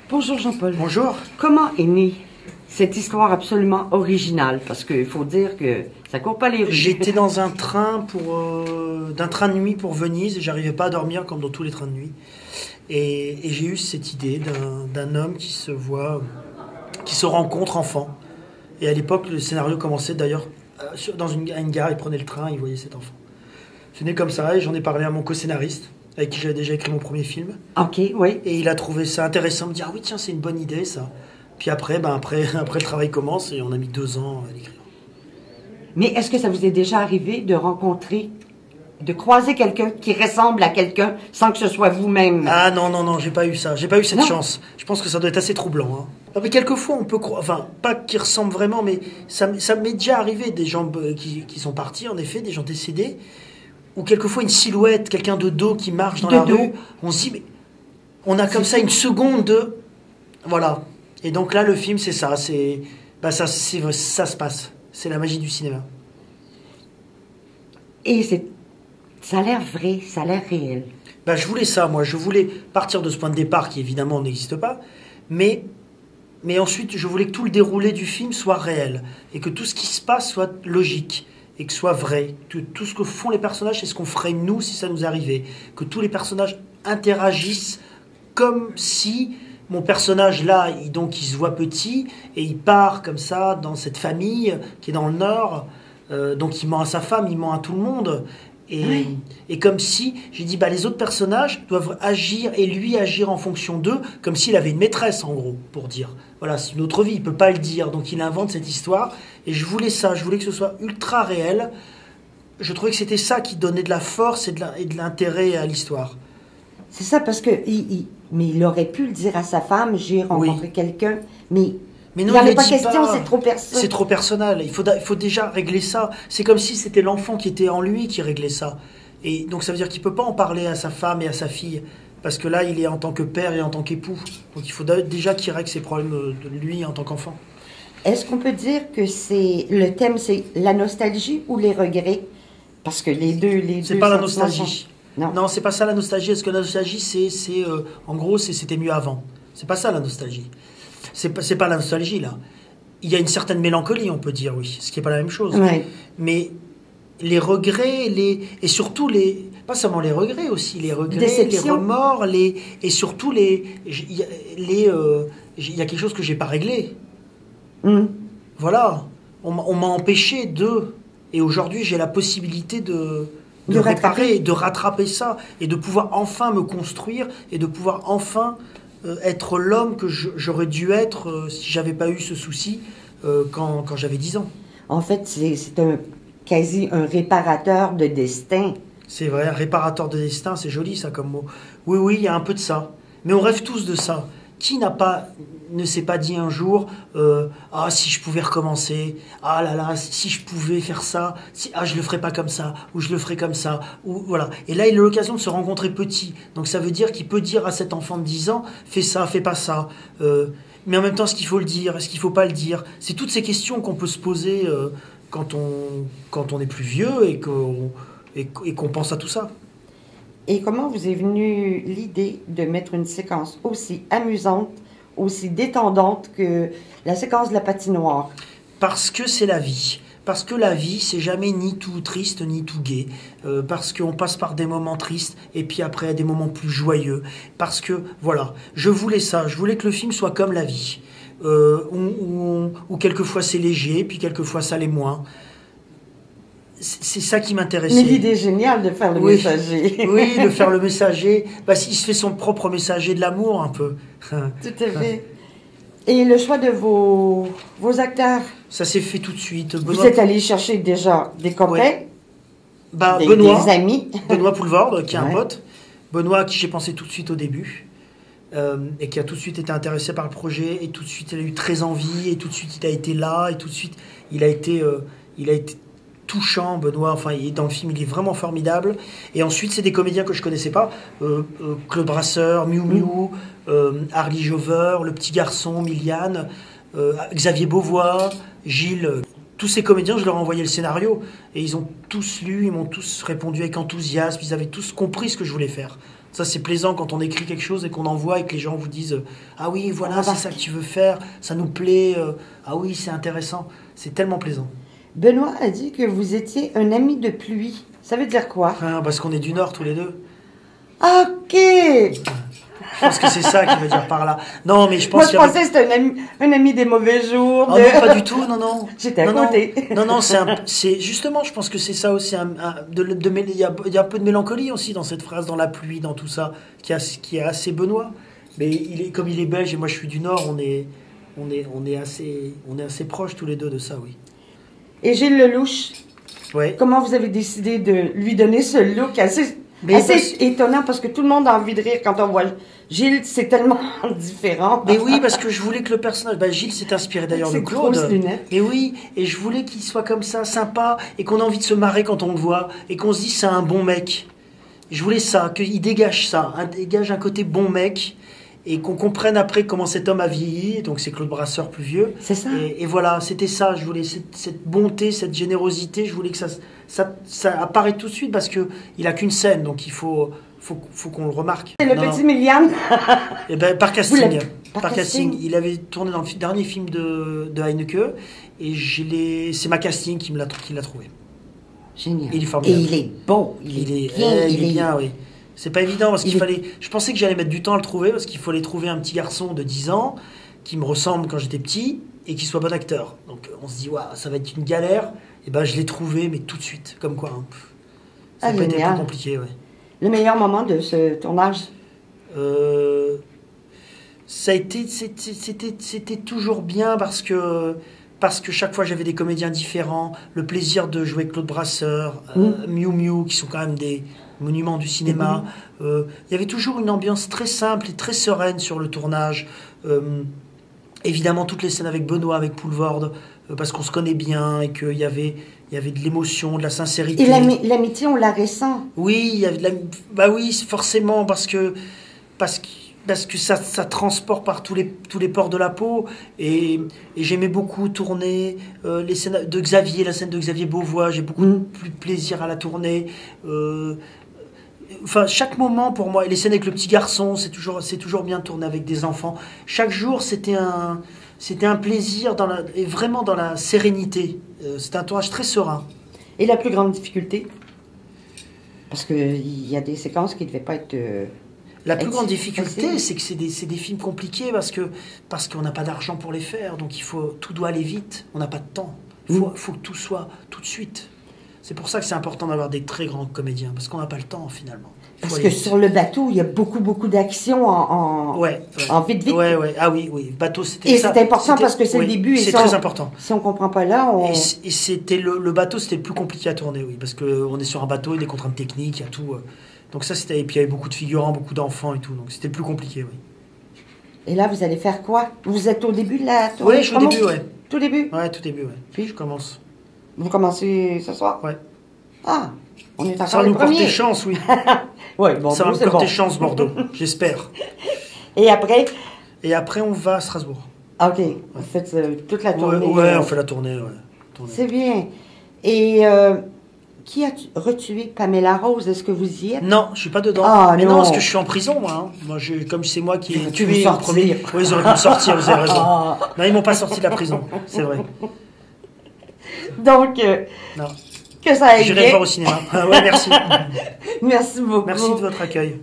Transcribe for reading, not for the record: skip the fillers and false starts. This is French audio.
Bonjour Jean-Paul. Bonjour. Comment est née cette histoire absolument originale? Parce qu'il faut dire que ça court pas les rues. J'étais dans un train d'un train de nuit pour Venise et j'arrivais pas à dormir comme dans tous les trains de nuit. Et j'ai eu cette idée d'un homme qui se rencontre enfant. Et à l'époque, le scénario commençait d'ailleurs à une gare, il prenait le train, il voyait cet enfant. C'est né comme ça et j'en ai parlé à mon co-scénariste, avec qui j'avais déjà écrit mon premier film. Ok, oui. Et il a trouvé ça intéressant, il me dit ah oui tiens c'est une bonne idée ça. Puis après le travail commence et on a mis 2 ans à l'écrire. Mais est-ce que ça vous est déjà arrivé de rencontrer, de croiser quelqu'un qui ressemble à quelqu'un sans que ce soit vous-même? Ah non, j'ai pas eu ça, j'ai pas eu cette Non. chance. Je pense que ça doit être assez troublant. Hein. Ah, mais quelquefois on peut croire, enfin pas qu'ils ressemblent vraiment, mais ça m'est déjà arrivé des gens qui sont partis en effet, des gens décédés. Ou quelquefois une silhouette, quelqu'un de dos qui marche dans la rue, on se dit, mais on a comme ça une seconde de... Voilà. Et donc là, le film, c'est ça, ça se passe. C'est la magie du cinéma. Et ça a l'air vrai, ça a l'air réel. Je voulais ça, moi. Je voulais partir de ce point de départ qui, évidemment, n'existe pas, mais ensuite, je voulais que tout le déroulé du film soit réel et que tout ce qui se passe soit logique. Et que ce soit vrai, que tout ce que font les personnages, c'est ce qu'on ferait nous si ça nous arrivait. Que tous les personnages interagissent comme si mon personnage là, il se voit petit et il part comme ça dans cette famille qui est dans le Nord. Donc il ment à sa femme, il ment à tout le monde. Et comme si, j'ai dit, les autres personnages doivent agir et lui agir en fonction d'eux, comme s'il avait une maîtresse en gros, pour dire. Voilà, c'est une autre vie, il peut pas le dire, donc il invente cette histoire. Et je voulais ça, je voulais que ce soit ultra réel. Je trouvais que c'était ça qui donnait de la force et de l'intérêt à l'histoire. C'est ça, parce que il aurait pu le dire à sa femme, j'ai rencontré quelqu'un, mais non, il n'y avait pas question, c'est trop personnel. C'est trop personnel, il faut déjà régler ça. C'est comme si c'était l'enfant qui était en lui qui réglait ça. Et donc ça veut dire qu'il ne peut pas en parler à sa femme et à sa fille, parce que là, il est en tant que père et en tant qu'époux. Donc il faut déjà qu'il règle ses problèmes de lui en tant qu'enfant. Est-ce qu'on peut dire que le thème, c'est la nostalgie ou les regrets? Parce que les deux... C'est pas la nostalgie. Non, c'est pas ça la nostalgie. Est-ce que la nostalgie, en gros, c'était mieux avant. C'est pas ça la nostalgie. C'est pas la nostalgie, là. Il y a une certaine mélancolie, on peut dire, oui. Ce qui n'est pas la même chose. Ouais. Mais les regrets, et surtout pas seulement les regrets aussi, les regrets, Déception. les remords, et surtout il y a quelque chose que j'ai pas réglé. Voilà. On m'a empêché de... Et aujourd'hui, j'ai la possibilité de réparer, de rattraper ça, et de pouvoir enfin me construire, et de pouvoir enfin être l'homme que j'aurais dû être si j'avais pas eu ce souci quand j'avais 10 ans. En fait, c'est quasi un réparateur de destin. C'est vrai, un réparateur de destin, c'est joli ça comme mot. Oui, il y a un peu de ça. Mais on rêve tous de ça. Qui ne s'est pas dit un jour ah si je pouvais recommencer, ah là là si je pouvais faire ça, je le ferais pas comme ça, ou je le ferais comme ça, ou voilà. Et là il a l'occasion de se rencontrer petit, donc ça veut dire qu'il peut dire à cet enfant de 10 ans fais ça, fais pas ça, mais en même temps est-ce qu'il faut le dire, est-ce qu'il faut pas le dire, c'est toutes ces questions qu'on peut se poser quand on est plus vieux et qu'on pense à tout ça. Et comment vous est venue l'idée de mettre une séquence aussi amusante, aussi détendante que la séquence de la patinoire? Parce que c'est la vie. Parce que la vie, c'est jamais ni tout triste, ni tout gai. Parce qu'on passe par des moments tristes, et puis après des moments plus joyeux. Parce que, voilà, je voulais ça. Je voulais que le film soit comme la vie. Où quelquefois c'est léger, puis quelquefois ça l'est moins. C'est ça qui m'intéressait. Mais l'idée géniale de faire le messager. Oui, de faire le messager. Il se fait son propre messager de l'amour, un peu. Tout à fait. Et le choix de vos acteurs? Ça s'est fait tout de suite. Vous êtes allé chercher déjà des copains, des amis. Benoît Poulvorde, qui est un pote. Benoît, à qui j'ai pensé tout de suite au début. Et qui a tout de suite été intéressé par le projet. Et tout de suite, il a eu très envie. Et tout de suite, il a été là. Et tout de suite, il a été touchant, Benoît, dans le film, il est vraiment formidable. Et ensuite, c'est des comédiens que je connaissais pas. Claude Brasseur, Miu Miu, Harley Jover, le petit garçon, Miliane, Xavier Beauvois, Gilles. Tous ces comédiens, je leur ai envoyé le scénario. Et ils ont tous lu, ils m'ont tous répondu avec enthousiasme. Ils avaient tous compris ce que je voulais faire. Ça, c'est plaisant quand on écrit quelque chose et qu'on envoie et que les gens vous disent ah oui, voilà, Ah bah. c'est ça que tu veux faire, ça nous plaît, ah oui, c'est intéressant. C'est tellement plaisant. Benoît a dit que vous étiez un ami de pluie. Ça veut dire quoi? Ah, parce qu'on est du Nord tous les deux. Ok! Je pense que c'est ça qu'il veut dire par là. Non, mais je pense Moi, je pensais que c'était un ami des mauvais jours. Oh non, pas du tout, non, non. J'étais à non, côté. Non, non, c'est justement, je pense que c'est ça aussi. Il y a un peu de mélancolie aussi dans cette phrase, dans la pluie, dans tout ça, qui est assez Benoît. Mais comme il est belge et moi je suis du Nord, on est assez proches tous les deux de ça, oui. Et Gilles Lelouch, Ouais. comment vous avez décidé de lui donner ce look assez étonnant parce que tout le monde a envie de rire quand on voit Gilles, c'est tellement différent. Mais oui, parce que je voulais que le personnage... Gilles s'est inspiré d'ailleurs de Claude. Grosses lunettes. Mais oui, et je voulais qu'il soit comme ça, sympa, et qu'on a envie de se marrer quand on le voit, et qu'on se dit c'est un bon mec. Je voulais ça, qu'il dégage ça, dégage un côté bon mec, et qu'on comprenne après comment cet homme a vieilli, donc c'est Claude Brasseur plus vieux. C'est ça. Et voilà, c'était ça, je voulais cette bonté, cette générosité, je voulais que ça apparaît tout de suite, parce qu'il a qu'une scène, donc il faut qu'on le remarque. C'est le petit Milian. Eh ben, par casting. Par casting. Il avait tourné dans le dernier film de Heineke, et c'est ma casting qui l'a trouvé. Génial. Il est formidable. Et il est beau. Il est bien, oui. C'est pas évident parce je pensais que j'allais mettre du temps à le trouver parce qu'il fallait trouver un petit garçon de 10 ans qui me ressemble quand j'étais petit et qui soit bon acteur. Donc on se dit, waouh, ça va être une galère. Et ben je l'ai trouvé, mais tout de suite. Comme quoi. Hein. Ça n'a pas été plus compliqué, ouais. Le meilleur moment de ce tournage? C'était toujours bien parce que chaque fois j'avais des comédiens différents, le plaisir de jouer Claude Brasseur, Miu Miu, qui sont quand même des monuments du cinéma. Il y avait toujours une ambiance très simple et très sereine sur le tournage. Évidemment, toutes les scènes avec Benoît, avec Poulvorde, parce qu'on se connaît bien et qu'il y avait de l'émotion, de la sincérité. Et l'amitié, on la ressent. Oui, il y avait oui, forcément, parce que ça transporte par tous les pores de la peau. Et j'aimais beaucoup tourner les scènes de Xavier, la scène de Xavier Beauvois. J'ai beaucoup plus de plaisir à la tourner. Enfin, chaque moment pour moi, et les scènes avec le petit garçon, c'est toujours bien de tourner avec des enfants. Chaque jour, c'était un plaisir et vraiment dans la sérénité. C'était un tournage très serein. Et la plus grande difficulté? Parce qu'il y a des séquences qui ne devaient pas être... La plus grande difficulté, c'est que c'est des films compliqués parce qu'on n'a pas d'argent pour les faire. Donc tout doit aller vite. On n'a pas de temps. Il faut que tout soit tout de suite. C'est pour ça que c'est important d'avoir des très grands comédiens, parce qu'on n'a pas le temps finalement. Parce que sur le bateau, il y a beaucoup d'action en vite. Ouais. Ah oui, bateau, c'était ça. Et c'est important parce que c'est le début. C'est très important. Si on ne comprend pas là, Et c'était le bateau, c'était le plus compliqué à tourner, oui, parce qu'on est sur un bateau, il y a des contraintes techniques, il y a tout. Donc ça, et puis il y avait beaucoup de figurants, beaucoup d'enfants et tout, donc c'était le plus compliqué, oui. Et là, vous allez faire quoi? Vous êtes au début de la tournée? Oui, je suis au début, ouais. Tout début? Ouais, tout début, ouais. Puis je commence. Vous commencez ce soir? Ouais. Ah, on est encore ça va nous porter chance, oui. Ouais, bon, ça va nous porter chance, Bordeaux, j'espère. Et après? Et après, on va à Strasbourg. Ah, ok, vous faites toute la tournée. Ouais, on fait la tournée, ouais. C'est bien. Et qui a retué Pamela Rose? Est-ce que vous y êtes? Non, je suis pas dedans. Ah, mais non, parce que je suis en prison, moi. Hein. Comme c'est moi qui ai tué en premier. Oui, ils auraient pu me sortir, vous avez raison. Non, ils m'ont pas sorti de la prison, c'est vrai. Donc, non. Que ça aille bien. J'irai le voir au cinéma. Ouais, merci. Merci beaucoup. Merci de votre accueil.